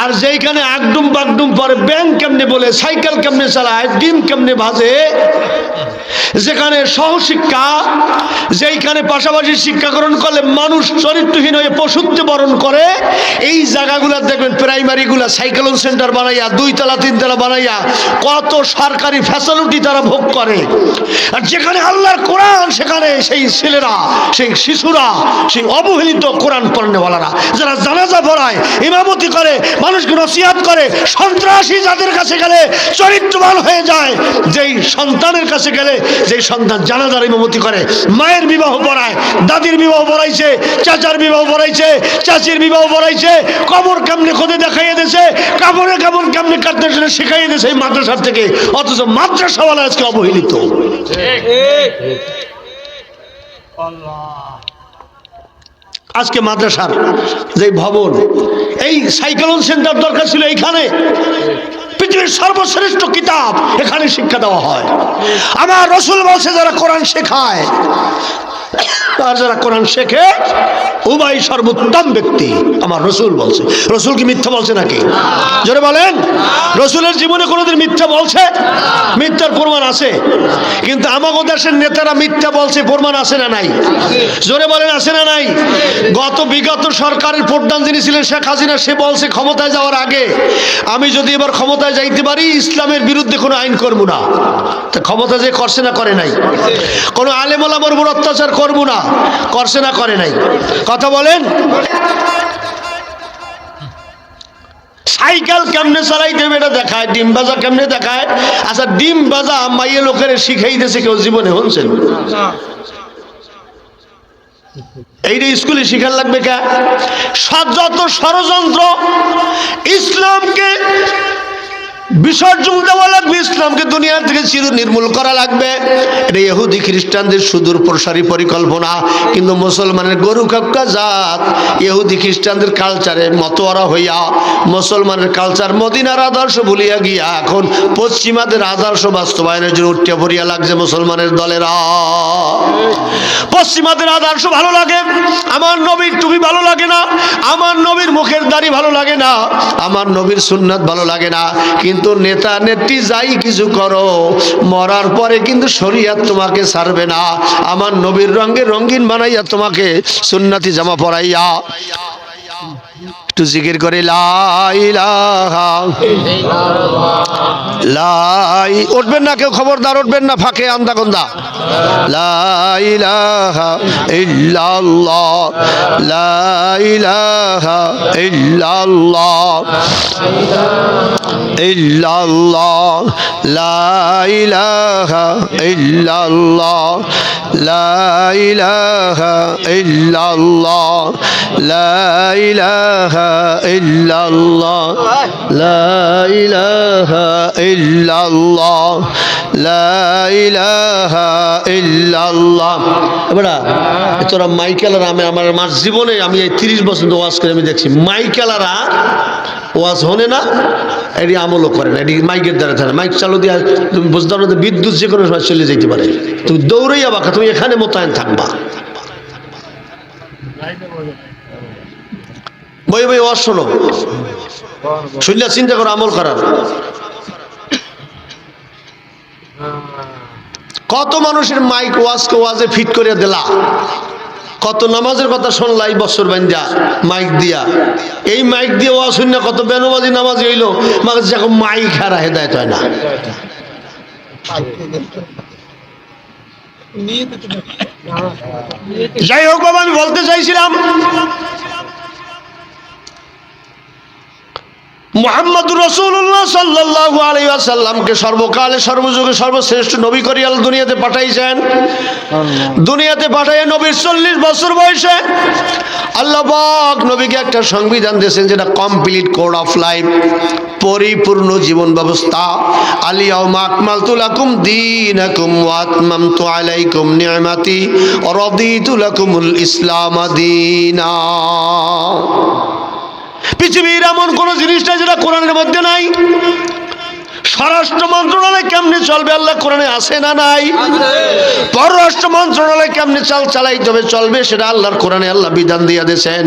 আর যেইখানে আগডুম বাগডুম পরে ব্যাংক কেমনে বলে, সাইকেল কেমনে চালায়, ডিম কেমনে ভাজে, যেখানে সহশিক্ষা, যেইখানে পাশাপাশি শিক্ষা গ্রহণ করলে মানুষ চরিত্রহীন হয়ে পশুত্ব বরণ করে, এই জায়গাগুলো দেখবেন প্রাইমারিগুলা সাইকেলন সেন্টার বানাইয়া 2 তলা 3 তলা বানাইয়া কত সরকারি ফ্যাসিলিটি তারা ভোগ করে। আর যেখানে আল্লাহর কোরআন, সেখানে সেই ছেলেরা, সেই শিশুরা, সেই অবহেলিত কোরআন পড়নেওয়ালারা যারা জানাজা পড়ায়, ইমামতি করে, মানুষকে নসিহত করে, সন্ত্রাসী যাদের কাছে গেলে চরিত্রবান হয়ে যায়, যেই সন্তানের কাছে গেলে যেই সন্তান জানাজার ইমামতি করে, মায়ের বিবাহ পড়ায়, দাদির বিবাহ পড়াইছে, চাচার বিবাহ পড়াইছে, চাচির বিবাহ পড়াইছে, কবর কেমনে খোদে দেখাইয়ে দিয়েছে, কাপড়ে কাপড় কেমনে কাটতে শিখাইয়ে দিয়েছে এই মাদ্রাসার থেকে। অথচ মাদ্রাসাওয়ালা আজকে অবহেলিত। আজকে মাদ্রাসার যে ভবন, এই সাইকেলন সেন্টার দরকার ছিল এইখানে। পৃথিবীর সর্বশ্রেষ্ঠ কিতাব এখানে শিক্ষা দেওয়া হয়। আমার রসুল বলছে যারা কোরআন শেখায় আর যারা কোরআন শেখে উভয় সর্বোত্তম ব্যক্তি, আমার রসুল বলছে। রসুল কি মিথ্যা বলছে নাকি? জোরে বলেন। রসুলের জীবনে কোনোদিন মিথ্যা বলছে? মিথ্যার প্রমাণ আছে। কিন্তু আমাদের দেশের নেতারা মিথ্যা বলছে, প্রমাণ আছে না নাই? জোরে বলেন, আছে না নাই? বিগত সরকারের প্রধান যিনি ছিলেন শেখ হাসিনা, সে বলছে ক্ষমতায় যাওয়ার আগে, আমি যদি এবার ক্ষমতায় যাইতে পারি ইসলামের বিরুদ্ধে কোনো আইন করবো না। তা ক্ষমতা যে করছে না করে নাই? কোনো আলেম ওলামার উপর অত্যাচার করবো না, করছে না করে নাই? কথা বলেন। সাইকেল কেমনে চালাইতে এটা দেখায়, ডিম ভাজা কেমনে দেখায়। আচ্ছা, ডিম ভাজা মাইয়ে লোকের শিখাই দিয়েছে কেউ জীবনে শুনছেন? এইটা স্কুলে শিখার লাগবে কে? যত ষড়যন্ত্র, ইসলামকে বিসর্জন দেওয়া লাগবে, ইসলামকে দুনিয়া থেকে চির নির্মূল করা লাগবে। এটা ইহুদি খ্রিস্টানদের সুদূর প্রসারী পরিকল্পনা। কিন্তু মুসলমানের গরু খাক্কা জাত ইহুদি খ্রিস্টানদের কালচারে মতোয়ারা হইয়া মুসলমানের কালচার মদিনার আদর্শ ভুলিয়া গিয়া এখন পশ্চিমাদের আদর্শ বাস্তবায়নের জন্য উঠে পড়িয়া লাগছে মুসলমানের দলেরা। পশ্চিমাদের আদর্শ ভালো লাগে, আমার নবীর টুপি ভালো লাগে না, আমার নবীর মুখের দাড়ি ভালো লাগে না, আমার নবীর সুন্নাত ভালো লাগে না। কিন্তু নেতা নেত্রী যাই কিছু করো, মরার পরে কিন্তু শরীয়ত তোমাকে ছাড়বে না। আমার নবীর রঙে রঙিন বানাইয়া তোমাকে সুন্নতি জামা পরাইয়া। একটু জিকির করে লা ইলাহা লাই। উঠবেন না কেউ, খবরদার উঠবেন না, ফাঁকে আন্দা গন্দা। লা ইলাহা ইল্লাল্লাহ, লা ইলাহা ইল্লাল্লাহ, ইল্লাল্লাহ, লা ইলাহা ইল্লাল্লাহ, লা ইলাহা ইল্লাল্লাহ, লা ইলাহা ইল্লাল্লাহ, লা ইলাহা ইল্লাল্লাহ, লা ইলাহা ইল্লাল্লাহ। এবারে তোরা মাইকেলারা, আমার জীবনে আমি এই 30 বছর ওয়াজ করে আমি দেখছি, মাইকেলারা ওয়াজ হনে না, এটি আমলও করে না। এটি মাইকের দ্বারা থাকে, মাইক চালু দিয়ে তুমি বুঝতে পারো বিদ্যুৎ যে কোনো সময় চলে যেতে পারে, তুমি দৌড়াইয়া বাঁকা, তুমি এখানে মোতায়েন থাকবা। বই বই ওয়াজ শোনো, শুনলে চিন্তা করো আমল করার। কত মানুষের মাইক ওয়াজকে ওয়াজে ফিট করে দিলা, কত নামাজের কথা শুনলা এই বছর বান্ধা মাইক দিয়া। এই মাইক দিয়ে ওয়াজ শুনলে কত বেনবাজি নামাজি হইলো, মাঝে যখন মাইক হারা হেদায়েত হয় না। যাই হোক বাবা, আমি বলতে চাইছিলাম মুহাম্মদুর রাসূলুল্লাহ সাল্লাল্লাহু আলাইহি ওয়াসাল্লামকে সর্বকালে সর্বযুগে সর্বশ্রেষ্ঠ নবী করে আল্লাহ দুনিয়াতে পাঠাইছেন। দুনিয়াতে পাঠাইয়া নবীর 40 বছর বয়সে আল্লাহ পাক নবীকে একটা সংবিধান দিয়েছেন, যেটা কমপ্লিট কোড অফ লাইফ, পরিপূর্ণ জীবন ব্যবস্থা। আলিয়াউমা আকমালতু লাকুম দীনাকুম ওয়া আতমামতু আলাইকুম নি'মাতি ওয়া রাদিতু লাকুমুল ইসলাম দীনা। পৃথিবীর এমন কোন জিনিস নাই যেটা কোরআনের মধ্যে নাই। স্বরাষ্ট্র মন্ত্রণালয় কেমনে চলবে আল্লাহ কোরআনে আছে না নাই? পররাষ্ট্র মন্ত্রণালয় কেমনে চালাইতে হবে চলবে সেটা আল্লাহর কোরআনে আল্লাহ বিধান দিয়ে দিয়েছেন।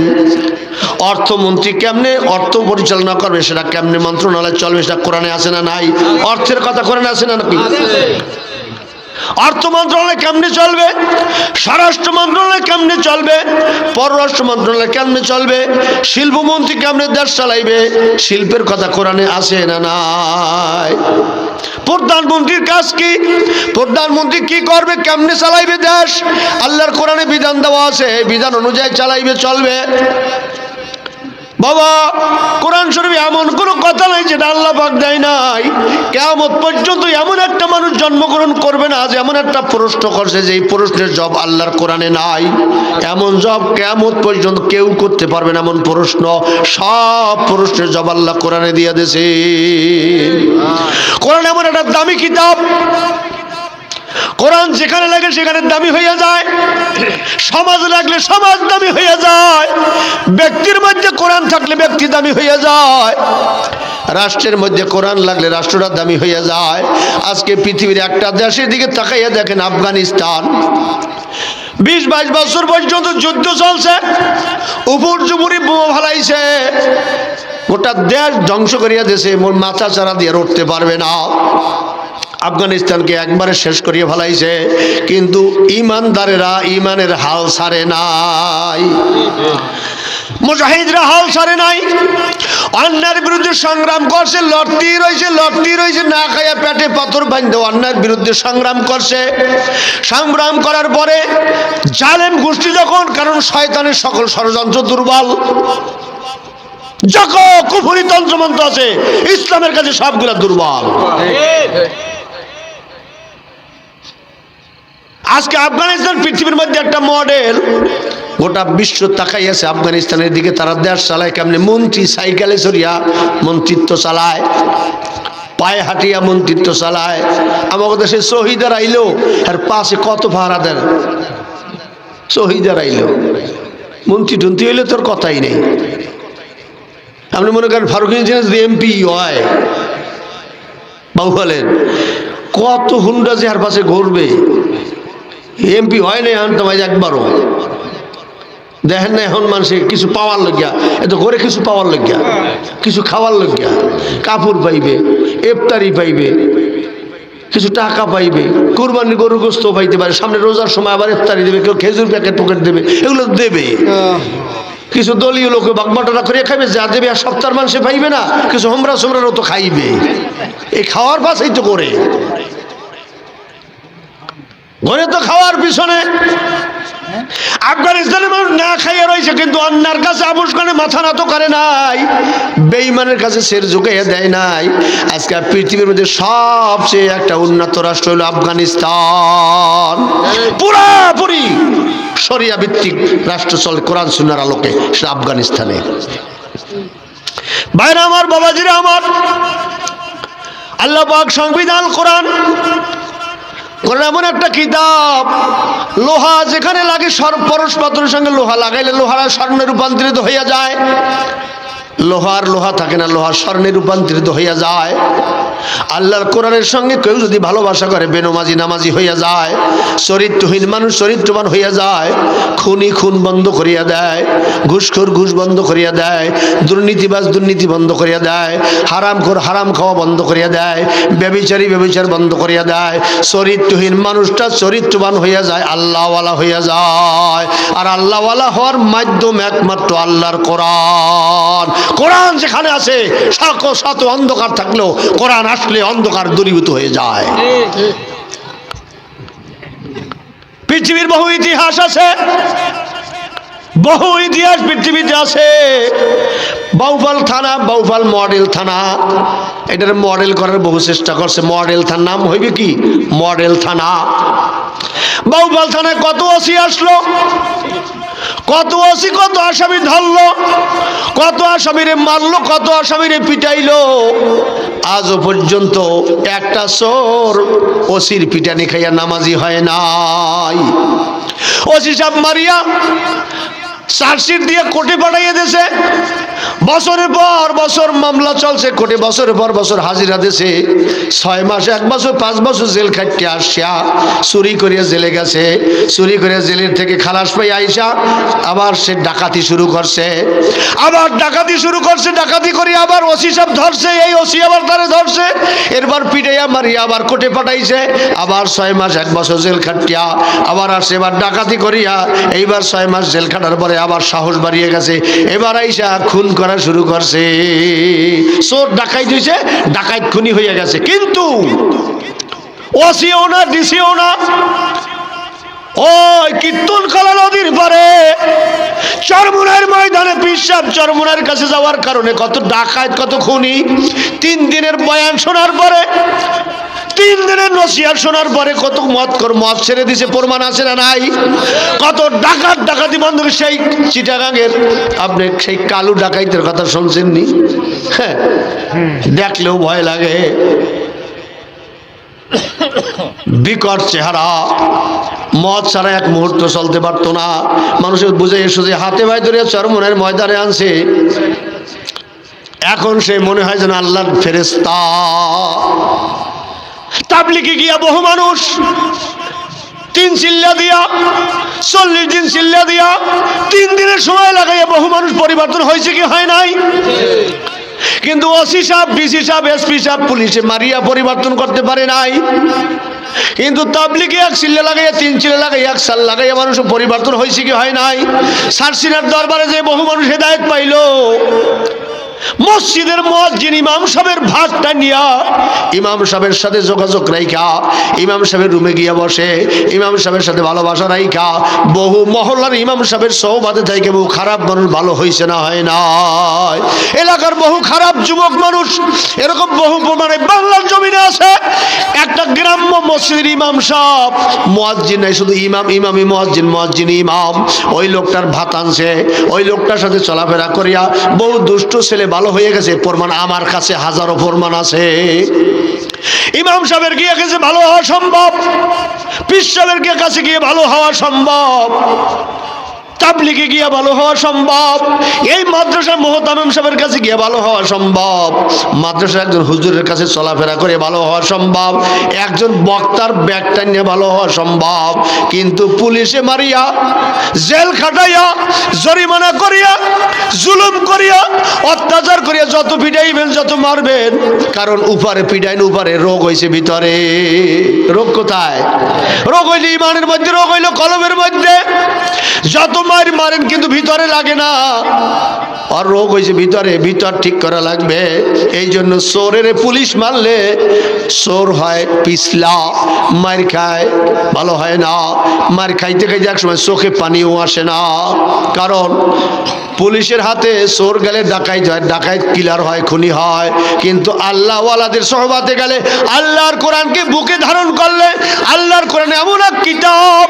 অর্থমন্ত্রী কেমনে অর্থ পরিচালনা করবে সেটা কেমনে মন্ত্রণালয় চলবে সেটা কোরআনে আছে না নাই? অর্থের কথা কোরআনে আছে না নাকি? অর্থ মন্ত্রণালয় কেমনে চলবে, স্বরাষ্ট্র মন্ত্রণালয় কেমনে চলবে, পররাষ্ট্র মন্ত্রণালয় কেমনে চলবে, শিল্পমন্ত্রী কেমনে দেশ চালাইবে, শিল্পের কথা কোরআনে আছে না নাই? প্রধানমন্ত্রীর কাজ কি, প্রধানমন্ত্রী কি করবে, কেমনে চালাইবে দেশ, আল্লাহর কোরআনে বিধান দেওয়া আছে, বিধান অনুযায়ী চালাইবে চলবে। বাবা কোরআন শরীফে এমন কোনো কথা নাই যেটা আল্লাহ পাক দেয় নাই। কিয়ামত পর্যন্ত এমন একটা মানুষ জন্মগ্রহণ করবে না যে এমন একটা প্রশ্ন করছে যে এই প্রশ্নের জবাব আল্লাহর কোরআনে নাই। এমন জবাব কিয়ামত পর্যন্ত কেউ করতে পারবে না। এমন প্রশ্ন, সব প্রশ্নের জবাব আল্লাহ কোরআনে দিয়ে দিয়েছে। কোরআন এমন একটা দামি কিতাব, কোরআন যেখানে লাগে সেখানে দামি হয়ে যায়, সমাজ লাগলে সমাজ দামি হয়ে যায়, ব্যক্তির মধ্যে কোরআন থাকলে ব্যক্তি দামি হয়ে যায়, রাষ্ট্রের মধ্যে কোরআন লাগলে রাষ্ট্রটা দামি হয়ে যায়। আজকে পৃথিবীর একটা দেশের দিকে তাকাইয়া দেখেন, আফগানিস্তান 20-22 বছর পর্যন্ত যুদ্ধ চলছে, উপর জুপুরি বোমা ফালাইছে, গোটা দেশ ধ্বংস করিয়া দিয়েছে, মাথা চারা দিয়ে উঠতে পারবে না। আফগানিস্তানকে একবারে শেষ করিয়ে ফেলাইছে, কিন্তু ইমানদারেরা ইমানের হাল ছাড়ে নাই, মুজাহিদরা হাল ছাড়ে নাই, অন্যায়ের বিরুদ্ধে সংগ্রাম করছে, লড়তি রয়েছে না খাইয়া পেটে পাথর বাঁধতে অন্যায়ের বিরুদ্ধে সংগ্রাম করছে। সংগ্রাম করার পরে জালেম গোষ্ঠী যখন, কারণ শয়তানের সকল ষড়যন্ত্র দুর্বল, যত কুফরি তন্ত্রমন্ত্র আছে ইসলামের কাছে সবগুলা দুর্বল। আজকে আফগানিস্তান পৃথিবীর মধ্যে একটা মডেল, গোটা বিশ্ব তাকাই আছে আফগানিস্তানের দিকে। তারা দেশ চালায় কেমনে, মন্ত্রী সাইকেলে চড়িয়া মন্ত্রিত্ব চালায়, পায়ে হাঁটিয়া মন্ত্রিত্ব চালায়। আমাদের দেশে শহীদার আইলো, আর পাশে কত ভাড়া দেন, শহীদার আইলো, মন্ত্রী টন্ত্রী হইলে তোর কথাই নেই। আপনি মনে করেন ফারুক এমপি হয়, বাবু বলেন কত হুন্ডা যে আর পাশে ঘুরবে, এমপি হয় না এখন তোমায় একবারও দেখেন না। এখন মানুষের কিছু পাওয়ার লজ্ঞা, এত ঘরে কিছু পাওয়ার লজ্ঞা, কিছু খাওয়ার লজ্ঞা, কাপড় পাইবে, ইফতারি পাইবে, কিছু টাকা পাইবে, কুরবানি গরু গোস্ত পাইতে পারে, সামনে রোজার সময় আবার ইফতারি দেবে, কেউ খেজুর প্যাকেট পকেট দেবে, এগুলো দেবে। কিছু দলীয় লোক বাগবাটোরা করে খাইবে, যা দেবে আর সপ্তাহের মানুষে পাইবে না, কিছু হোমরা সোমরারও তো খাইবে, এই খাওয়ার পাশেই তো করে ঘরে তো খাওয়ার পিছনে। আফগানিস্তানের মানুষ না খাইয়া রয়েছে, কিন্তু অন্যার কাছে আপোষ করে মাথা নত করে নাই, বেঈমানের কাছে সের ঝুঁকাইয়া দেয় নাই। আজকে পৃথিবীর মধ্যে সবচেয়ে একটা উন্নত রাষ্ট্র হলো আফগানিস্তান, পুরাপুরি শরিয়া ভিত্তিক রাষ্ট্র চলে কোরআন সুন্নাহর আলোকে, সেটা আফগানিস্তানে। ভাইরা আমার, বাবাজিরা আমার, আল্লাহ পাক সংবিধান কোরআন এমন একটা কিতাব, লোহা যেখানে লাগে পরশ পাথরের সঙ্গে লোহা লাগাইলে লোহারা স্বর্ণে রূপান্তরিত হইয়া যায়, লোহা থাকে না, লোহা স্বর্ণে রূপান্তরিত হইয়া যায়। আল্লাহর কোরআনের সঙ্গে কেউ যদি ভালোবাসা করে বেনমাজি নামাজি হইয়া যায়, চরিত্রহীন মানুষ চরিত্রবান হইয়া যায়, খুনি খুন বন্ধ করিয়া দেয়, ঘুষখোর ঘুষ বন্ধ করিয়া দেয়, দুর্নীতিবাজ দুর্নীতি বন্ধ করিয়া দেয়, হারামখোর হারাম খাওয়া বন্ধ করিয়া দেয়, ব্যভিচারী ব্যভিচার বন্ধ করিয়া দেয়। চরিত্রহীন মানুষটা চরিত্রবান হইয়া যায়, আল্লাহওয়ালা হইয়া যায়। আর আল্লাহওয়ালা হওয়ার মাধ্যম একমাত্র আল্লাহর কোরআন। কোরআন যেখানে আছে শত অন্ধকার থাকলেও কোরআন আসলে অন্ধকার দূরীভূত হয়ে যায়। পৃথিবীর বহু ইতিহাস আছে, বহু ইতিহাস পৃথিবীতে আছে। বাউফল থানা, বাউফল মডেল থানা, এটার মডেল করার বহু চেষ্টা করছে। মডেল থানার নাম হইবে কি, মডেল থানা। বাউফল থানায় কত ওসি আসলো, কত ওসি কত আসামি ধরলো, কত আসামিরে মারলো, কত আসামিরে পিটাইলো, আজও পর্যন্ত একটা চোর ওসির পিটানি খাইয়া নামাজি হয় নাই। ওসি সাহেব মারিয়া চার্জশিট দিয়ে কোর্টে পাঠাইয়া দিয়েছে, বছরের পর বছর মামলা চলছে কোর্টে, বছরের পর বছর হাজিরা দিয়েছে, 6 মাস 1 বছর 5 বছর জেল খাটতে আসিয়া চুরি করিয়া জেলে গেছে, চুরি করিয়া জেলের থেকে খালাস পাই আইসা আবার সে ডাকাতি শুরু করছে, আবার ডাকাতি শুরু করছে, ডাকাতি করি আবার ওসি সাহেব ধরছে, এই ওসি আবার তারে ধরছে, এরপর পিটাইয়া মারিয়া আবার কোর্টে পাঠাইছে, আবার 6 মাস 1 বছর জেল খাটিয়া আবার আসছে, এবার ডাকাতি করিয়া এইবার 6 মাস জেল খাটার পরে আবার সাহস বাড়িয়ে গেছে, এবার আইসা খুন করা শুরু করছে, চোর ডাকাইত হইছে, ডাকাইত খুনি হয়ে গেছে, কিন্তু ওসিও না ডিসিও না, ওই কীর্তনখোলা নদীর পারে চরমুনার ময়দানে পিসাব চরমুনার কাছে যাওয়ার কারণে কত ডাকাত কত খুনি 3 দিনের বয়ান শোনার পরে, 3 দিনের নসিহত শোনার পরে কত মদ ছেড়ে দিছে, প্রমাণ আছে না নাই? কত ডাকাতি বন্ধ। সেই চিটাগাঙের আপনি সেই কালু ডাকাইতের কথা শুনছেননি? হ্যাঁ, দেখলেও ভয় লাগে, বিকট চেহারা, মদ ছাড়া 1 মুহূর্ত চলতে পারতো না, মানুষের বুঝে এসো যে হাতে ভাই ধরে চরমুনের ময়দানে আনছে, এখন সে মনে হয় যেন আল্লাহর ফেরেশতা। তাবলিগে গিয়া বহু মানুষ 3 চিল্লা দিয়া 40 দিন চিল্লা দিয়া 3 দিনের সময় লাগাইয়া বহু মানুষ পরিবর্তন হয়েছে কি হয় নাই? কিন্তু ওসি সাহেব, ডিসি সাহেব, এসপি সাহেব, পুলিশে মারিয়া পরিবর্তন করতে পারে নাই। কিন্তু তাবলিগে 1 চিল্লা লাগাইয়া 3 চিল্লা লাগাইয়া 1 সাল লাগাইয়া মানুষ পরিবর্তন হয়েছে কি হয় নাই? সারসিনার দরবারে যে বহু মানুষ হেদায়েত পাইল, মসজিদের মুয়াজ্জিন ইমাম সাহেবের ভাতটা নিয়া ইমাম সাহেবের সাথে যোগাযোগ রাইখা ইমাম সাহেবের রুমে গিয়া বসে, ইমাম সাহেবের সাথে ভালোবাসা রাইখা বহু মহল্লার ইমাম সাহেবের সহবাদে থেকে বহু খারাপ মানুষ ভালো হয়েছে না হয় না? এলাকার বহু খারাপ যুবক মানুষ এরকম বহু মানে বাংলার জমিনে আছে। একটা গ্রাম্য মসজিদের ইমাম সাহেব, মুয়াজ্জিন নাই, শুধু ইমামই মুয়াজ্জিন, মুয়াজ্জিন ইমাম, ওই লোকটার ভাত আনছে, ওই লোকটার সাথে চলাফেরা করিয়া বহু দুষ্ট ছেলে ভালো হয়ে গেছে। প্রমাণ আমার কাছে হাজারো প্রমাণ আছে। ইমাম সাহেবের গিয়ে কাছে ভালো হওয়া সম্ভব, পীর সাহেবের গিয়ে কাছে গিয়ে ভালো হওয়া সম্ভব, তাবলিগে গিয়ে ভালো হওয়া সম্ভব, এই মাদ্রাসার মুহতামিম সাহেবের কাছে গিয়ে ভালো হওয়া সম্ভব, মাদ্রাসার একজন হুজুরের কাছে চলাফেরা করে ভালো হওয়া সম্ভব, একজন বক্তার ব্যাগটা নিয়ে ভালো হওয়া সম্ভব। কিন্তু পুলিশে মারিয়া, জেল খাটাইয়া, জরিমানা করিয়া, জুলুম করিয়া, অত্যাচার করিয়া যত পিটাইবেন যত মারবেন, কারণ উপরে পিটাইন, উপরে রোগ হয়েছে ভিতরে। রোগ কোথায়? রোগ হইল ইমানের মধ্যে, রোগ হইল কলমের মধ্যে। যত মারেন কিন্তু ভিতরে লাগে না, আর রোগ হয়েছে ভিতরে, ভিতর ঠিক করা লাগবে। এই জন্য চোরের পুলিশ মারলে চোর হয় পিছলা, মার খায়, ভালো হয় না। মার খাইতে খাইতে এক সময় চোখে পানিও আসে না, কারণ পুলিশের হাতে চোর গেলে ডাকাইত হয়, ডাকাইত কিলার হয়, খুনি হয়। কিন্তু আল্লাহওয়ালাদের সহবাতে গেলে, আল্লাহর কোরআনকে বুকে ধারণ করলে, আল্লাহর কোরআন এমন এক কিতাব,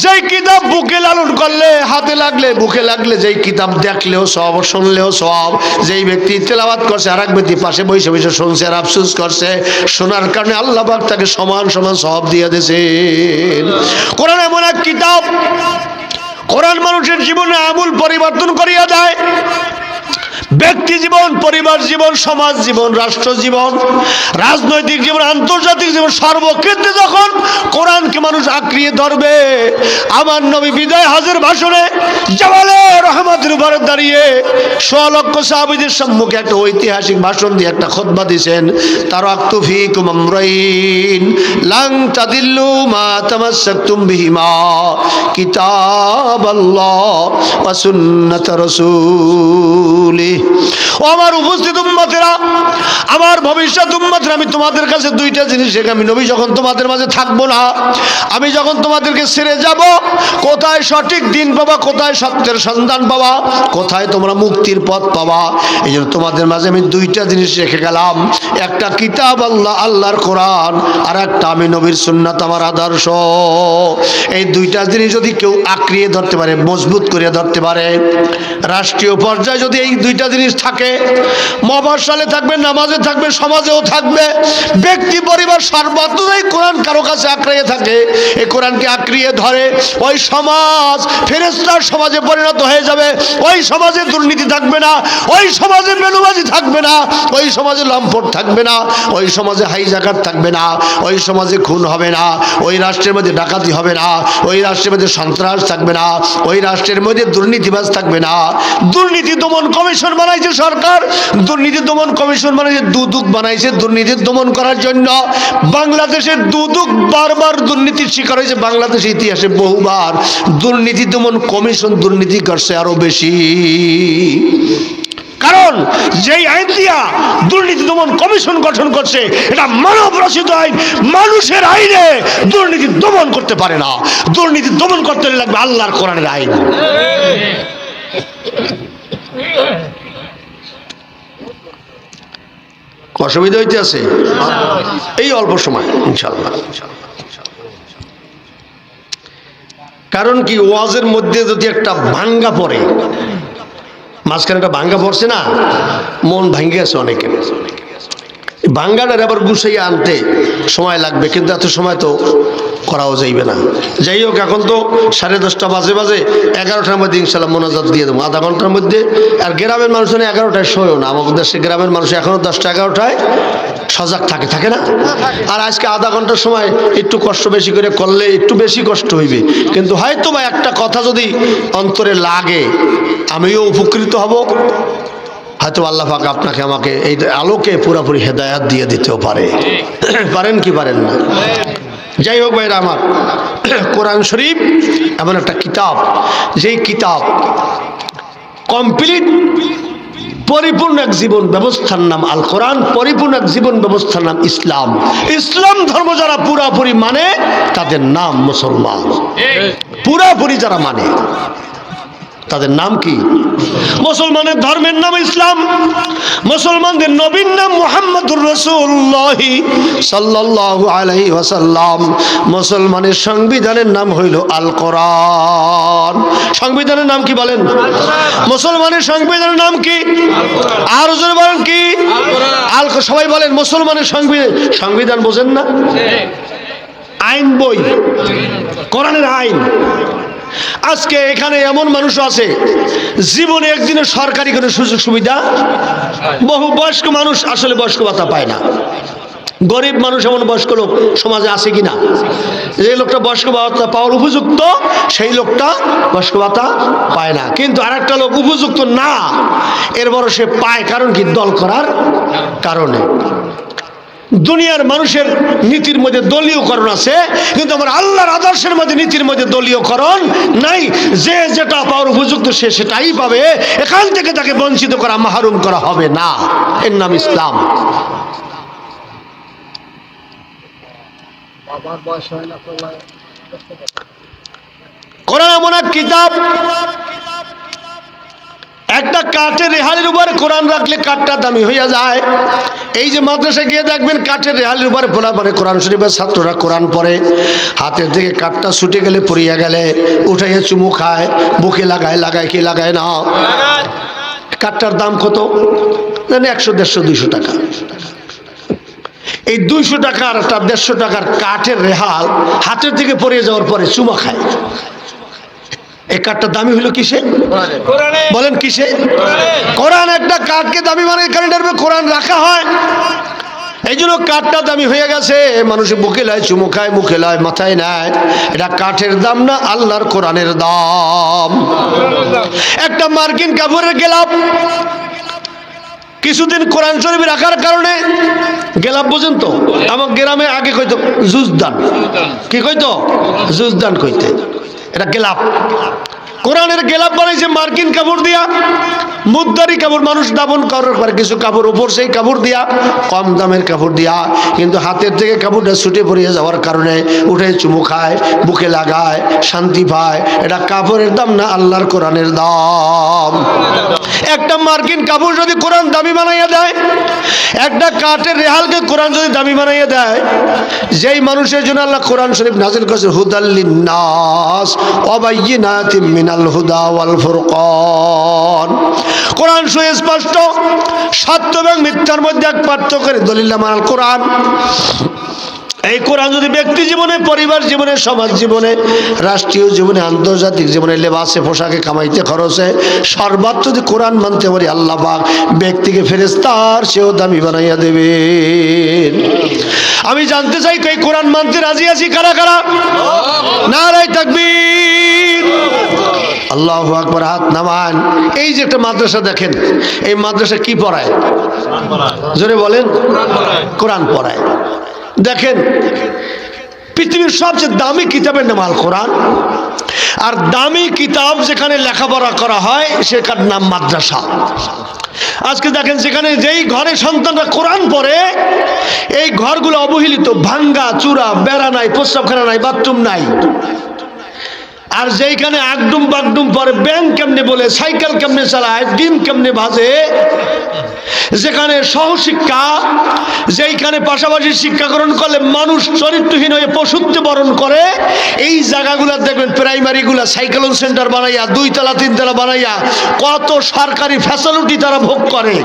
যেই কিতাব বুকে লালন করলে, হাতে লাগলে, বুকে লাগলে, যেই কিতাব দেখলেও সব, শুনলেও সব। যেই ব্যক্তি তেলাওয়াত করছে আর এক ব্যক্তি পাশে বসে বসে শুনছে আর আফসোস করছে, শোনার কারণে আল্লাহ পাক তাকে সমান সমান সওয়াব দিয়ে দিয়েছেন। কোরআন এমন এক কিতাব, কোরআন মানুষের জীবনে আমূল পরিবর্তন করিয়া দেয়। ব্যক্তি জীবন, পরিবার জীবন, সমাজ জীবন, রাষ্ট্র জীবন, রাজনৈতিক জীবন, আন্তর্জাতিক জীবন, সর্বক্ষেত্রে যখন কোরআনকে মানুষ আঁকড়িয়ে ধরবে। আমার নবী বিদায় হজের ভাষণে জাবালে রহমতের উপরে দাঁড়িয়ে 100 লক্ষ সাহাবীদের সম্মুখে একটা ঐতিহাসিক ভাষণ দিয়ে একটা খুতবা দিয়েছেন। তারাকতু ফীকুম আমরাইন লান তাদিল্লু মা তামাসসাকতুম বিহিমা কিতাবাল্লাহ ওয়া সুন্নাত রাসূলি। ও আমার উপস্থিত উম্মতেরা, আমার ভবিষ্যৎ উম্মতেরা, আমি তোমাদের কাছে 2টা জিনিস শেখাই। আমি নবী যখন তোমাদের মাঝে থাকবো না, আমি যখন তোমাদেরকে ছেড়ে যাব, কোথায় সঠিক দিন পাবা, কোথায় সত্যের সন্ধান পাবা, কোথায় তোমরা মুক্তির পথ পাবা। এই জন্য তোমাদের মাঝে আমি 2টা জিনিস রেখে গেলাম। একটা কিতাব আল্লাহ, আল্লাহর কোরআন, আর একটা আমি নবীর সুন্নাত, আমার আদর্শ। এই 2টা জিনিস যদি কেউ আঁকড়িয়ে ধরতে পারে, মজবুত করে ধরতে পারে, রাষ্ট্রীয় পর্যায়ে যদি এই 2টা দুইটা জিনিস থাকে, মফস্বলে থাকবে, নামাজে থাকবে, সমাজেও থাকবে। ব্যক্তি পরিবার সর্বত্রই কোরআন কারো কাছে আঁকড়িয়ে থাকে, এই কোরআনকে আঁকড়িয়ে ধরে ওই সমাজ ফেরেশতার সমাজে পরিণত হয়ে যাবে। ওই সমাজে দুর্নীতি থাকবে না, ওই সমাজে বেনুবাজি থাকবে না, ওই সমাজে লম্পট থাকবে না, ওই সমাজে হাইজাকাত থাকবে না, ওই সমাজে খুন হবে না, ওই রাষ্ট্রের মধ্যে ডাকাতি হবে না, ওই রাষ্ট্রের মধ্যে সন্ত্রাস থাকবে না, ওই রাষ্ট্রের মধ্যে দুর্নীতিবাজ থাকবে না। দুর্নীতি দমন কমিশন বানাইছে সরকার, দুর্নীতি দমন কমিশন বানাইছে, দুদক বানাইছে দুর্নীতি দমন করার জন্য। বাংলাদেশের দুদক বারবার দুর্নীতির শিকার হয়েছে, বাংলাদেশের ইতিহাসে বহুবার। দুর্নীতি দমন কমিশন দুর্নীতি করছে আরো বেশি, কারণ যেই আইন দিয়া দুর্নীতি দমন কমিশন গঠন করছে এটা মানব রচিত আইন। মানুষের আইনে দুর্নীতি দমন করতে পারে না। দুর্নীতি দমন করতে লাগবে আল্লাহর কোরআনের আইন। অসুবিধা হইতে আছে এই অল্প সময় ইনশাআল্লাহ। কারণ কি, ওয়াজের মধ্যে যদি একটা ভাঙ্গা পড়ে, মাঝখানে একটা ভাঙ্গা পড়ছে না, মন ভাঙ্গে গেছে অনেকের। ভাঙ্গাটার আবার গুছাইয়া আনতে সময় লাগবে, কিন্তু এত সময় তো করাও যাইবে না। যাই হোক, এখন তো 10:30 বাজে, 11টার মধ্যে ইনশাল্লাহ মোনাজাত দিয়ে দেবো, আধা ঘন্টার মধ্যে। আর গ্রামের মানুষ 11টায় শোয়ও না, আমাদের দেশে গ্রামের মানুষ এখনো 10টা-11টায় সজাগ থাকে না। আর আজকে আধা ঘন্টার সময় একটু কষ্ট বেশি করে করলে একটু বেশি কষ্ট হইবে, কিন্তু হয়তো বা একটা কথা যদি অন্তরে লাগে আমিও উপকৃত হব, হয়তো আল্লাহ পাক আপনাকে আমাকে এই আলোকে পুরোপুরি হেদায়াত দিয়ে দিতেও পারে। পারেন কি পারেন না? যাই হোক ভাইরা আমার, কোরআন শরীফ এমন একটা কিতাব, যেই কিতাব কমপ্লিট পরিপূর্ণ এক জীবন ব্যবস্থার নাম আল কোরআন, পরিপূর্ণ এক জীবন ব্যবস্থার নাম ইসলাম। ইসলাম ধর্ম যারা পুরাপুরি মানে তাদের নাম মুসলমান। পুরাপুরি যারা মানে তাদের নাম কি? মুসলমানের ধর্মের নাম ইসলাম। মুসলমানদের নবীর নাম মুহাম্মদুর রাসূলুল্লাহ সাল্লাল্লাহু আলাইহি ওয়াসাল্লাম। মুসলমানের সংবিধানের নাম হইল আল কোরআন। সংবিধানের নাম কি বলেন? মুসলমানের সংবিধানের নাম কি? আর জোরে বলেন কি? আল কোরআন। সবাই বলেন মুসলমানের সংবিধান। সংবিধান বোঝেন না? আইন বই, কোরআনের আইন। আজকে এখানে এমন মানুষ আছে জীবনে একদিনের সরকারি কোনো সুযোগ সুবিধা, বহু বয়স্ক মানুষ আসলে বয়স্ক ভাতা পায় না। গরিব মানুষ এমন বয়স্ক লোক সমাজে আছে কিনা, যে লোকটা বয়স্ক ভাতা পাওয়ার উপযুক্ত সেই লোকটা বয়স্ক ভাতা পায় না। কিন্তু আর একটা লোক উপযুক্ত না, এর বড় সে পায়। কারণ কি? দল করার কারণে। দুনিয়ার মানুষের নীতির মধ্যে দলীয়করণ আছে, কিন্তু আমার আল্লাহর আদর্শের মধ্যে নীতির মধ্যে দলীয়করণ নাই। যে যেটা পাওয়ার উপযুক্ত সে সেটাই পাবে, এখান থেকে তাকে বঞ্চিত করা, মাহরুম করা হবে না। এর নাম ইসলাম। কোরআন এমন এক কিতাব, একটা কাঠের রেহালির উপরে কোরআন রাখলে কাঠটা দামি হইয়া যায়। এই যে মাদ্রাসায় গিয়ে দেখবেন কাঠের রেহালির উপরে পড়া পড়ে কোরআন শরীফের ছাত্ররা কোরআন পড়ে, হাতের থেকে কাঠটা ছুটে গেলে পড়িয়া গেলে উঠাইয়া চুমু খায়, বুকে লাগায় কি লাগায় না। কাঠটার দাম কত জানি? 100, 150, 200 টাকা। এই 200 টাকার তার 150 টাকার কাঠের রেহাল হাতের থেকে পড়ে যাওয়ার পরে চুমা খায়। এই কাঠটা দামি হলো কিসে? বলেন কিসে? কোরআন। একটা কাঠকে দামি মানে কারণের কোরআন রাখা হয়, এই জন্য কাঠটা দামি হয়ে গেছে। মানুষ বুকে লায়, চুমু খায়, মুখে লায়, মাথায় নেয়। এটা কাঠের দাম না, আল্লাহর কোরআনের দাম। একটা মার্কিন কাপড়ের গেলাপ কিছুদিন কোরআন শরীফ রাখার কারণে, গেলাপ বোঝেন তো? আমার গ্রামে আগে কইতো জুজদান। কি কইতো? জুজদান কইতে। এটা গেলাপ। কোরআনের গেলাপ বানাইছে মার্কিন কাপড় দিয়া, মুদ্দারি কাপড়। মানুষ দাবন করার পরে কিছু কাপড় উপর, সেই কাপড় দিয়া, কম দামের কাপড় দিয়া। কিন্তু হাতের থেকে কাপড়টা ছুটে পড়িয়ে যাওয়ার কারণে উঠে চুমু খায়, বুকে লাগায়, শান্তি পায়। এটা কাপড়ের দাম না, আল্লাহর কোরআনের দাম। একটা মার্কিন কাপড় যদি কোরআন দামি বানাইয়া দেয়, একটা কাঠের রেহালকে কোরআন যদি দামি বানাইয়ে দেয়, যেই মানুষের জন্য আল্লাহ কোরআন শরীফ নাযিল করেছেন হুদাল লিন্নাস ওয়া বাইয়িনাতিম মিনাল হুদা ওয়াল ফুরকান, কোরআন সুস্পষ্ট, সত্য এবং মিথ্যার মধ্যে এক পার্থক্যের দলিল মানাল কোরআন। এই কোরআন যদি ব্যক্তি জীবনে, পরিবার জীবনে, সমাজ জীবনে, রাষ্ট্রীয় জীবনে, আন্তর্জাতিক জীবনে, লেবাসে, পোশাকে, কামাইতে, খরচে, সর্বত্র যদি কোরআন মানতে পারি, আল্লাহ পাক ব্যক্তিকে ফেরেশতার চেয়েও দামি বানাইয়া দেবেন। আমি জানতে চাই এই কোরআন মানতে রাজি আছি কারা কারা? নারায়ে তাকবীর, আল্লাহু আকবার, হাত নামান। এই যে একটা মাদ্রাসা দেখেন, এই মাদ্রাসা কি পড়ায়? জোরে বলেন। কোরআন পড়ায়। দেখেন, পৃথিবীর সবচেয়ে দামি কিতাবের নাম আল কোরআন, আর দামি কিতাব যেখানে লেখাপড়া করা হয় সেটার নাম মাদ্রাসা। আজকে দেখেন, যেখানে যেই ঘরে সন্তানরা কোরআন পড়ে, এই ঘরগুলো অবহেলিত, ভাঙ্গা চূড়া, বেড়া নাই, প্রস্রাবখানা নাই, বাথরুম নাই। আর যেইখানে আগডুম বাগডুম পরে, ব্যাংক কেমনে বলে, সাইকেল কেমনে চালায়, ডিম কেমনে ভাজে, যেখানে সহশিক্ষা, যেইখানে পাশাপাশি শিক্ষাকরণ করলে মানুষ চরিত্রহীন হয়ে পশুত্ব বরণ করে, এই জায়গাগুলো দেখবেন প্রাইমারিগুলা সাইকেলন সেন্টার বানাইয়া, 2 তলা 3 তলা বানাইয়া কত সরকারি ফ্যাসিলিটি তারা ভোগ করে।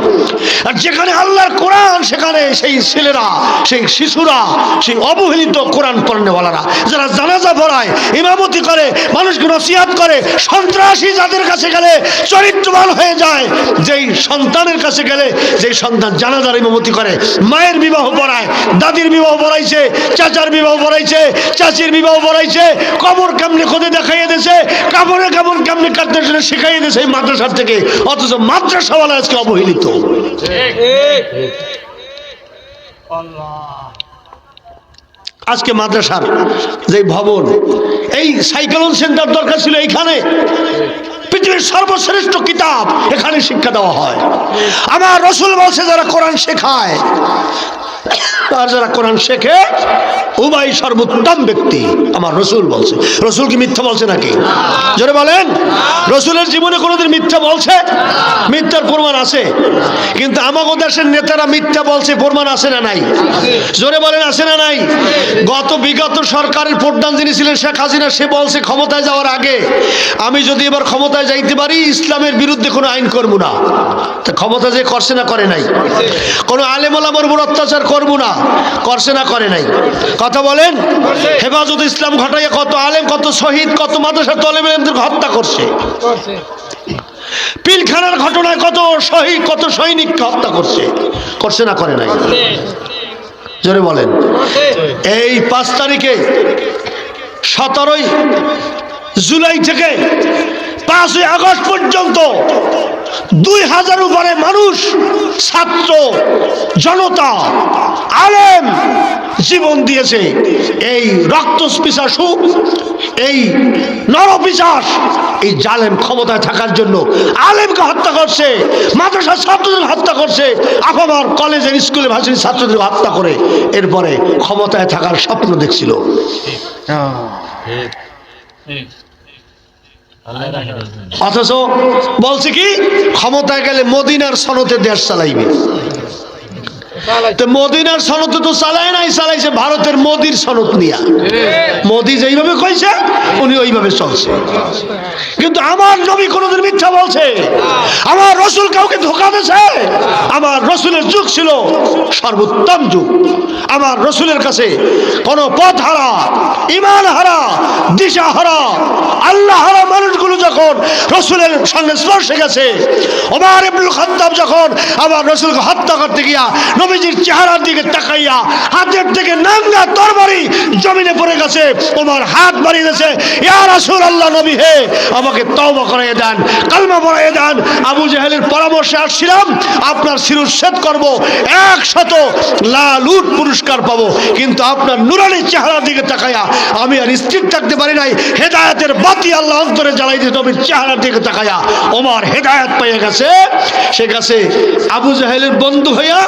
আর যেখানে আল্লাহর কোরআন, সেখানে সেই ছেলেরা, সেই শিশুরা, সেই অবহেলিত কোরআন পড়নেওয়ালারা যারা জানাজা পড়ায়, ইমামতি করে, মানুষকে নসিহত করে, সন্ত্রাসী যাদের কাছে গেলে চরিত্রবান হয়ে যায়, যেই সন্তানের কাছে গেলে যেই সন্তান জানাজার ইমামতি করে, মায়ের বিবাহ পড়ায়, দাদির বিবাহ পড়াইছে, চাচার বিবাহ পড়াইছে, চাচির বিবাহ পড়াইছে, কবর কেমনে খোদে দেখাইয়ে দিয়েছে, কাপড়ে কাপড় কেমনে কাটতে শিখাইয়ে দিয়েছে এই মাদ্রাসার থেকে। অথচ মাদ্রাসাওয়ালা আজকে অবহেলিত। আজকে মাদ্রাসার যে ভবন, এই সাইকেলন সেন্টার দরকার ছিল এইখানে। পৃথিবীর সর্বশ্রেষ্ঠ কিতাব এখানে শিক্ষা দেওয়া হয়। আমার রাসূল বলছে, যারা কোরআন শেখায় আর যারা কোরআন শেখে উভয় সর্বোত্তম ব্যক্তি। আমার রাসূল বলছে। রাসূল কি মিথ্যা বলছে নাকি? জোরে বলেন। রাসূলের জীবনে কোনোদিন মিথ্যা বলছে? মিথ্যার প্রমাণ আছে। কিন্তু আমাদের দেশের নেতারা মিথ্যা বলছে, প্রমাণ আছে না নাই? জোরে বলেন, আছে না নাই? বিগত সরকারের প্রধান যিনি ছিলেন শেখ হাসিনা, সে বলছে ক্ষমতায় যাওয়ার আগে, আমি যদি এবার ক্ষমতায় যাইতে পারি ইসলামের বিরুদ্ধে কোনো আইন করবো না। তা ক্ষমতা যে করছে না করে নাই? কোনো আলেম ওলামার উপর অত্যাচার করবো না, করছে না করে নাই? কথা বলেন। হেফাজত ইসলাম ঘটাইয়া কত আলেম, কত শহীদ, কত মাদ্রাসার তলেব ইলমদেরকে হত্যা করছে। পিলখানার ঘটনায় কত শহীদ, কত সৈনিককে হত্যা করছে, করছে না করে নাই? জোরে বলেন। এই 5 তারিখে 17 জুলাই থেকে 5 আগস্ট পর্যন্ত 2000 উপরে মানুষ, ছাত্র জনতা, আলেম জীবন দিয়েছে এই রক্তপিপাসু, এই নরপিশাচ, এই জালেম ক্ষমতায় থাকার জন্য আলেমকে হত্যা করছে, মাদ্রাসার ছাত্রদের হত্যা করছে, আপামার কলেজের স্কুলে ভার্সিটি ছাত্রদের হত্যা করে এরপরে ক্ষমতায় থাকার স্বপ্ন দেখছিল। অথচ বলছে কি, ক্ষমতায় গেলে মদিনার সনদে দেশ চালাইবে। তো মদিনার সনদ তো চালায় নাই, চালাইছে ভারতের মোদির সনদ নিয়া। মোদি যেইভাবে কইছে উনি ওইভাবে চলছে। কিন্তু আমার নবী কোনদিন মিথ্যা বলছে? আমার রাসূল কাউকে ধোঁকা দিয়েছে? আমার রাসূলের যুগ ছিল সর্বোত্তম যুগ। আমার রাসূলের কাছে কোন পথ হারা, ঈমান হারা, দিশা হারা, আল্লাহ হারা মানুষগুলো যখন রাসূলের সঙ্গে স্পর্শে গেছে, ওমর ইবনুল খাত্তাব যখন আমার রাসূলকে হত্যা করতে গিয়া নবীজির চেহারার দিকে তাকাইয়া হাতের থেকে নাঙ্গা তরবারি জমিনে পড়ে গেছে, ওমর হাত বাড়িয়ে দিয়েছে, ইয়া রাসূলুল্লাহ, নবী হে, আমাকে তওবা করাইয়ে দেন, কালমা পড়াইয়ে দেন। আবু জাহেলের পরামর্শে আসছিলাম, আপনার শিরশ্ছেদ করব, 100 লালুট পুরস্কার পাবো, কিন্তু আপনার নুরানি চেহারার দিকে তাকাইয়া আমি আর স্থির থাকতে পারি নাই। হেদায়েতের বাতি আল্লাহ অন্তরে জ্বালাই দিয়ে নবীর চেহারার দিকে তাকাইয়া ওমর হেদায়েত পেয়ে গেছে। সে গেছে আবু জাহেলের বন্ধু হইয়া,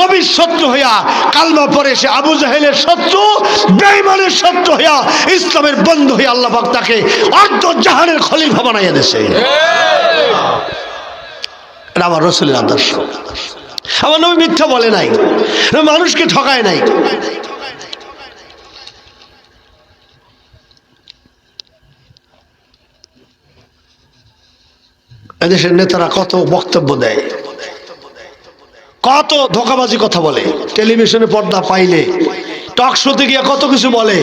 নবীর শত্রু হইয়া কালমা পড়ে সে আবু জাহেলের শত্রু, বেঈমানের শত্রু হইয়া ইসলামের বন্ধু হইয়া আল্লাহ পাক তাকে অর্ধ জাহানের খলিফা বানাইয়া দিয়েছে। এটা আমার রাসূলের আদর্শ। আমার নবী মিথ্যা বলে নাই, মানুষকে ঠকায় নাই। এদেশের নেতারা কত বক্তব্য দেয়, কত ধোঁকাবাজি কথা বলে, টেলিভিশনে পর্দা পাইলে টক শোতে গিয়ে কত কিছু বলে,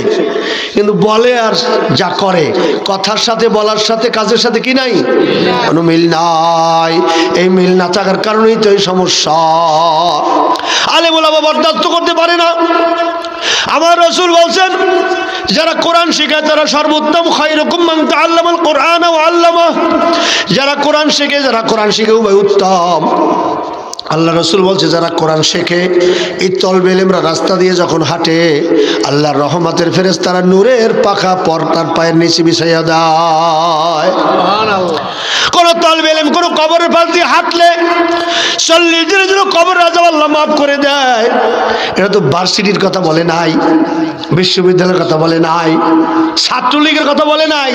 কিন্তু বলে আর যা করে কথার সাথে বলার সাথে কাজের সাথে কি নাই, কোনো মিল নাই। এই মিল না থাকার কারণেই তো এই সমস্যা। আলেম ওলামা বরদাস্ত করতে পারে না। আমার রাসূল বলছেন, যারা কোরআন শেখায় তারা সর্বোত্তম, খায়রুকুম মান তাআল্লামাল কোরআন ওয়া আল্লামা। যারা কোরআন শেখে, যারা কোরআন শিখে উভয় উত্তম। আল্লাহ রসুল বলছে, যারা কোরআন শেখে এই তলবে ইলমরা রাস্তা দিয়ে যখন হাঁটে, আল্লাহর রহমতের ফেরেশতারা নূরের পাখা পর্দার পায়ের নিচে বিছাইয়া দেয়। কোন তলবে ইলম কোন কবরের পাশ দিয়ে হাঁটলে 40 দিনের জন্য কবর আযাব আল্লাহ মাফ করে দেয়। এটা তো ভার্সিটির কথা বলে নাই, বিশ্ববিদ্যালয়ের কথা বলে নাই, ছাত্রলীগের কথা বলে নাই,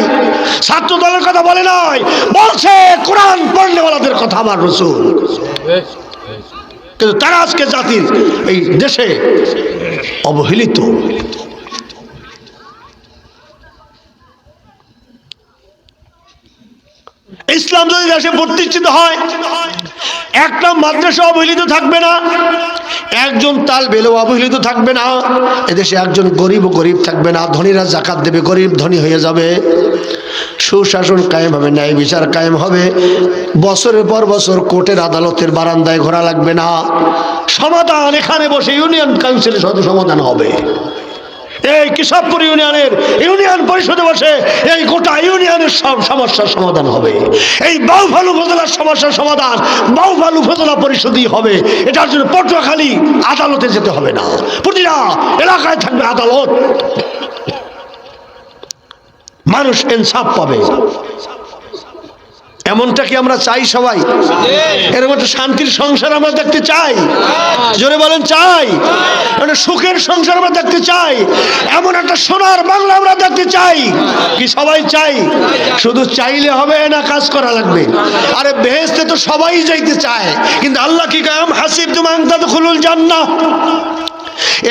ছাত্র দলের কথা বলে নাই, বলছে কোরআন পড়নেওয়ালাদের কথা আমার রাসূল। কিন্তু তারা আজকে জাতির এই দেশে অবহেলিত। ইসলাম যদি দেশে প্রতিষ্ঠিত হয়, একটা মাদ্রাসা অবহেলিত থাকবে না, একজন তালবেলও অবহেলিত থাকবে না, এদেশে একজন গরিব ও গরিব থাকবে না, ধনীরা যাকাত দেবে, গরিব ধনী হয়ে যাবে, সুশাসন কায়েম হবে, ন্যায় বিচার কায়েম হবে, বছরের পর বছর কোর্টের আদালতের বারান্দায় ঘোরা লাগবে না, সমাধান এখানে বসে ইউনিয়ন কাউন্সিলের সাথে সমাধান হবে। এই কেশবপুর ইউনিয়নের ইউনিয়ন পরিষদে বসে এই গোটা ইউনিয়নের সব সমস্যার সমাধান হবে। এই বাউফল উপজেলার সমস্যার সমাধান বাউফল উপজেলা পরিষদই হবে। এটার জন্য পটুয়াখালী আদালতে যেতে হবে না, প্রতিটা এলাকায় থাকবে আদালত, মানুষ ইনসাফ পাবে। এমনটা কি আমরা চাই সবাই? এরকম একটা শান্তির সংসার আমরা দেখতে চাই, জোরে বলেন চাই। একটা সুখের সংসার আমরা দেখতে চাই, এমন একটা সোনার বাংলা আমরা দেখতে চাই কি সবাই চাই? শুধু চাইলে হবে না, কাজ করা লাগবে। আরে বেহেশতে তো সবাই যাইতে চায়, কিন্তু আল্লাহ কি কয়, আম হাসিবতুম আন তাদখুলুল জান্নাহ,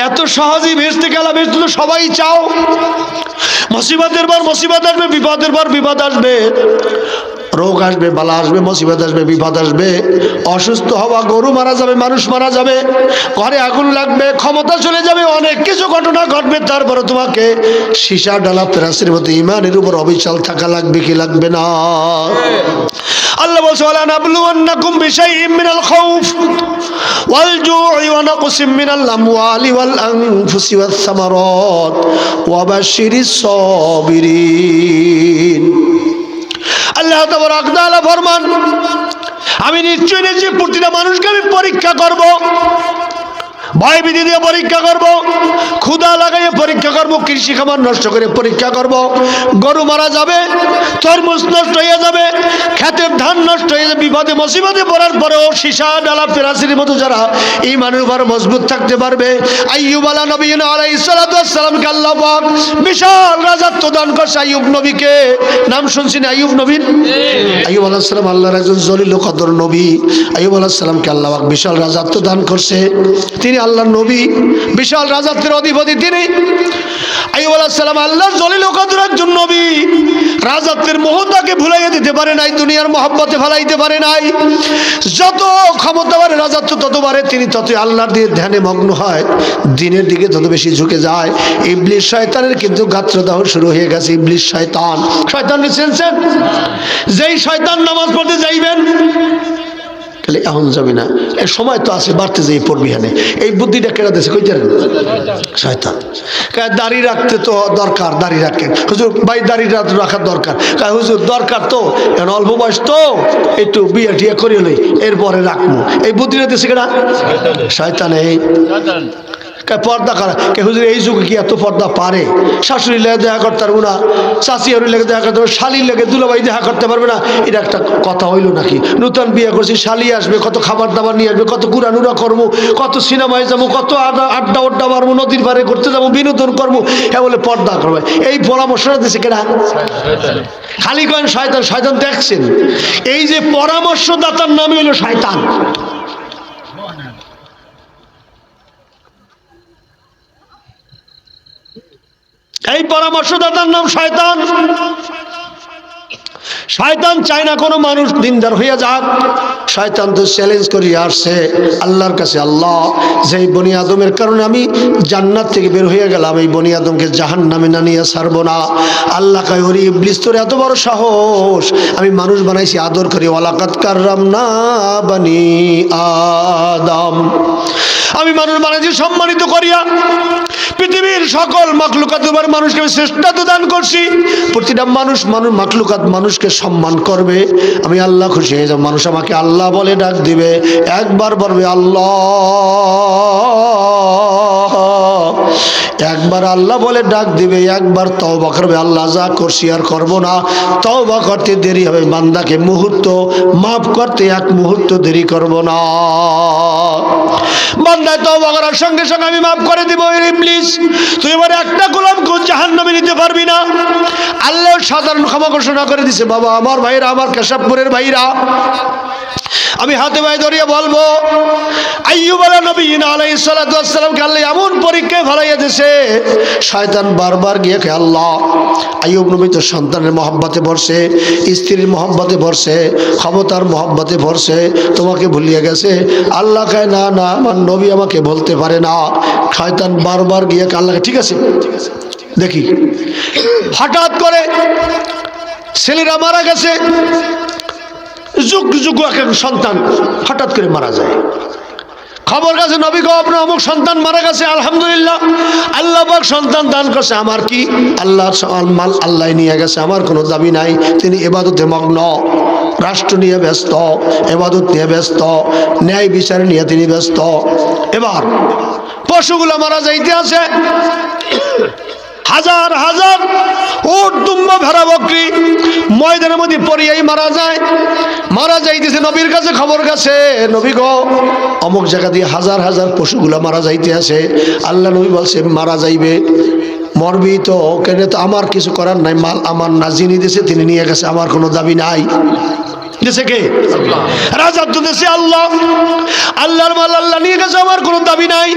এত সহজেই বেহেশতে গেলা? বেহেশতে তো সবাই চাও। মুসিবতের পর মুসিবত আসবে, বিপদের পর বিপদ আসবে, রোগ আসবে, বালা আসবে, মুসিবত আসবে, বিপদ আসবে, অসুস্থ হওয়া, গরু মারা যাবে, মানুষ মারা যাবে, ঘরে আগুন লাগবে, ক্ষমতা চলে যাবে, অনেক কিছু ঘটনা ঘটবে। তারপরে তোমাকে সীসা ডালা প্রাচীর মতো ইমানের উপর অবিচল থাকা লাগবে কি লাগবে না? আল্লাহ বলছে, ওয়ালা নাবলুওয়ান্নাকুম বিশাইইম মিনাল খাউফ ওয়াল জু'i ওয়া নাকসিম মিনাল আমওয়ালি ওয়াল আনফুসি ওয়াস সামারাত ওয়া বাশশিরিস সাবিরিন। আল্লাহ তাবারক ওয়া তাআলা ফরমান, আমি নিশ্চয় নিশ্চয় প্রতিটা মানুষকে আমি পরীক্ষা করব, ভয় ভীতি দিয়ে পরীক্ষা করব, ক্ষুধা লাগাইয়ে পরীক্ষা করব, কৃষি খামার নষ্ট করে পরীক্ষা করব, গরু মারা যাবে, তরমুজ নষ্ট হয়ে যাবে, ক্ষেতের ধান নষ্ট হয়ে যাবে, বিপদে মুসিবতে পড়ার পরেও সীসা ডালা পেরাসির মতো যারা ঈমানের উপর মজবুত থাকতে পারবে। আইয়ুব আলা নবীনা আলাইহিস সালাতু ওয়াস সালামকে আল্লাহ পাক বিশাল রাজত্ব দান করছে। আইয়ুব নবীকে নাম শুনছেন? আইয়ুব নবী, আইয়ুব আলাইহিস সালাম আল্লাহর একজন জলিল কদর নবী। আইয়ুব আলাইহিস সালামকে আল্লাহ পাক বিশাল রাজত্ব দান করছে। তিনি আল্লাহর নবী, বিশাল রাজত্বের অধিপতি তিনি। আইয়ুব আলাইহিস সালাম আল্লাহর জলিল কদর একজন নবী, রাজত্বের মোহটাকে ভুলাইয়া দিতে পারে নাই, দুনিয়ার মহব্বতে ফেলাইতে পারে নাই। যত ক্ষমতা বাড়ে রাজত্ব তত বাড়ে, তিনি ততই আল্লাহর দিয়ে ধ্যানে মগ্ন হয়, দিনের দিকে তত বেশি ঝুঁকে যায়। ইবলিস শয়তানের কিন্তু গাত্রদাহ শুরু হয়ে গেছে। ইবলিস শয়তান, শয়তান চিনছেন? যেই শয়তান নামাজ পড়তে যাইবেন, এখন যাবি না, এই সময় তো আছে, বাড়তে যাই পড়বি। হানে এই বুদ্ধিটা কেনা দিয়েছে কই জানেন? শয়তান। দাড়ি রাখতে তো দরকার, দাড়ি রাখেন হুজুর, ভাই দাড়ি রাখার দরকার। হুজুর দরকার তো, এখন অল্প বয়স তো, একটু বিয়ে টিয়া করিয়ে লই, এরপরে রাখবো। এই বুদ্ধিটা দিয়েছে কেনা? শয়তান। এই পর্দা করা কে হুজুর? এই যুগে কি এত পর্দা পারে? শাশুড়ি লেগে দেখা করতে পারবো না, চাচি হরি লেগে দেখা করতে পারবো, শালির লেগে দুলাভাই দেখা করতে পারবে না, এটা একটা কথা হইল নাকি? নতুন বিয়ে করছি, শালি আসবে, কত খাবার দাবার নিয়ে আসবে, কত ঘুরানুরা করবো, কত সিনেমায় যাবো, কত আড্ডা আড্ডা মারবো, নদীর পাড়ে করতে যাবো, বিনোদন করবো, হ্যাঁ বলে পর্দা করবে। এই পরামর্শটা দিচ্ছে কেনা? খালি করেন শয়তান। শয়তান দেখছেন, এই যে পরামর্শদাতার নামই হলো শয়তান। এই পরামর্শদাতার নাম শয়তান। শয়তান চায় না কোনো মানুষ দিনদার হইয়া যাক। শয়তান তো চ্যালেঞ্জ করিয়া আসছে আল্লাহর কাছে, আল্লাহ যেই বনি আদমের কারণে আমি জান্নাত থেকে বের হয়ে গেলাম, এই বনি আদমকে জাহান্নামে না নিয়ে ছাড়বো না। আল্লাহ কয়, ওরে ইবলিস, তোর এত বড় সাহস, আমি মানুষ বানাইছি আদর করি, ওয়ালাকাদ কাররামনা বানি আদম, আমি মানুষ বানাইছি সম্মানিত করিয়া। পৃথিবীর সকল মাখলুকাত উপর মানুষকে আমি শ্রেষ্ঠত্ব দান করছি। প্রতিটা মানুষ মাখলুকাত মানুষকে সম্মান করবে, আমি আল্লাহ খুশি হয়ে যাব। মানুষ আমাকে আল্লাহ বলে ডাক দিবে, একবার বলবে আল্লাহ, একবার আল্লাহ বলে ডাক দিবে, একবার তওবা করবে, আল্লাহ যা করছি আর করবো না। তওবা করতে দেরি হবে, বান্দাকে মুহূর্ত মাফ করতে এক মুহূর্ত দেরি করব না। বান্দায় তওবা করার সঙ্গে সঙ্গে আমি মাফ করে দিব। ইবলিস, তুই এবারে একটা গোলামকে জাহান্নামে নিতে পারবি না। আল্লাহ সাধারণ ক্ষমা ঘোষণা করে দিছে। বাবা, আমার ভাইরা, আমার কেশবপুরের ভাইরা, আমি হাতে ভাই ধরিয়া বলবো, আইয়ুব আলাইহিস সালাতু ওয়াস সালামকে আল্লাহ এমন পরীক্ষায় ফেলাইয়া দিয়েছে, শয়তান বারবার গিয়ে কে আল্লাহ, আইয়ুব নবী তো সন্তানের মহব্বতে ভরছে, স্ত্রীর মহব্বতে ভরছে, ক্ষমতার মহব্বতে ভরছে, তোমাকে ভুলিয়ে গেছে। আল্লাহ কয়, না না, আমার নবী আমাকে বলতে পারে না। শয়তান বারবার গিয়ে আল্লাহকে, ঠিক আছে দেখি। হঠাৎ করে ছেলেরা মারা গেছে, যুগ যুগ এক সন্তান হঠাৎ করে মারা যায়। খবর কাছে নবী গো, আপনার অমুক সন্তান মারা গেছে, আলহামদুলিল্লাহ, আল্লাহ পাক সন্তান দান করছে, আমার কি, আল্লাহর মাল আল্লাহ নিয়ে গেছে, আমার কোনো দাবি নাই। তিনি ইবাদতে মগ্ন, রাষ্ট্র নিয়ে ব্যস্ত, ইবাদত নিয়ে ব্যস্ত, ন্যায় বিচার নিয়ে তিনি ব্যস্ত। এবার পশুগুলো মারা যাইতে আছে, হাজার হাজার উট, দুম্বা, ভেড়া, বকরি ময়দানের মধ্যে পড়িয়াই মারা যায়। মারা যাইতেছে, নবীর কাছে খবর গেছে, নবী গো, অমুক জায়গা দিয়ে হাজার হাজার পশুগুলা মারা যাইতে আছে। আল্লাহ নবী বলছে, মারা যাইবে, মরবি তো, কেন তো আমার কিছু করার নাই, মাল আমার না, যিনি দিয়েছে তিনি নিয়ে গেছে, আমার কোনো দাবি নাই। দেশে কে? রাজত্ব দেশে আল্লাহ, আল্লাহর মাল আল্লাহ নিয়ে গেছে, আমার কোনো দাবি নাই।